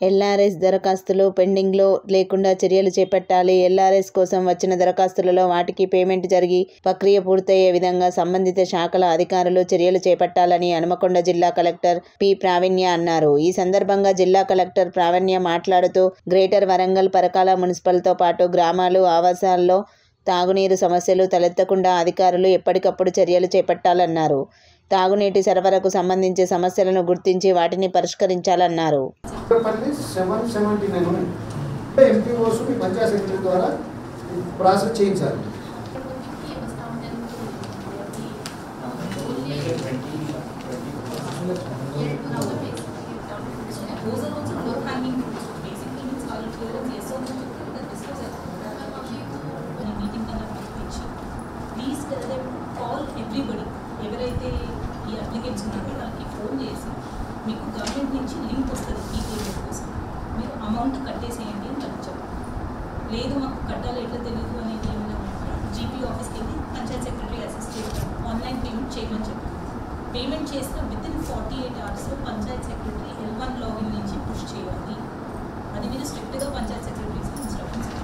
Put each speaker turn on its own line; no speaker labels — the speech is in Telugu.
ఎల్ఆర్ఎస్ దరఖాస్తులు పెండింగ్లో లేకుండా చర్యలు చేపట్టాలి. ఎల్ఆర్ఎస్ కోసం వచ్చిన దరఖాస్తులలో వాటికి పేమెంట్ జరిగి ప్రక్రియ పూర్తయ్యే విధంగా సంబంధిత శాఖల అధికారులు చర్యలు చేపట్టాలని హనుమకొండ జిల్లా కలెక్టర్ పి. ప్రావీణ్య అన్నారు. ఈ సందర్భంగా జిల్లా కలెక్టర్ ప్రావీణ్య మాట్లాడుతూ గ్రేటర్ వరంగల్ పరకాల మున్సిపల్తో పాటు గ్రామాలు, ఆవాసాల్లో తాగునీరు సమస్యలు తలెత్తకుండా అధికారులు ఎప్పటికప్పుడు చర్యలు చేపట్టాలన్నారు. తాగునీటి సరఫరాకు సంబంధించి సమస్యలను గుర్తించి వాటిని పరిష్కరించాలన్నారు.
ఎవరైతే ఈ అప్లికెంట్స్ ఉన్నారో వాళ్ళకి ఫోన్ చేసి మీకు గవర్నమెంట్ నుంచి లింక్ వస్తుంది ఈ పేమెంట్ కోసం, మీరు అమౌంట్ కట్టేసేయండి అని వాళ్ళు చెప్పారు. లేదు మాకు కట్టాలి ఎట్లా తెలియదు అనేది ఏమైనా జీపీ ఆఫీస్కి వెళ్ళి పంచాయత్ సెక్రటరీ అసిస్ట్ చేస్తారు, ఆన్లైన్ పేమెంట్ చేయమని చెప్పారు. పేమెంట్ చేస్తే వితిన్ 48 అవర్స్లో పంచాయత్ సెక్రటరీ L1 లాగిన్ నుంచి పుష్ చేయాలి. అది మీరు స్ట్రిక్ట్గా పంచాయత్ సెక్రటరీస్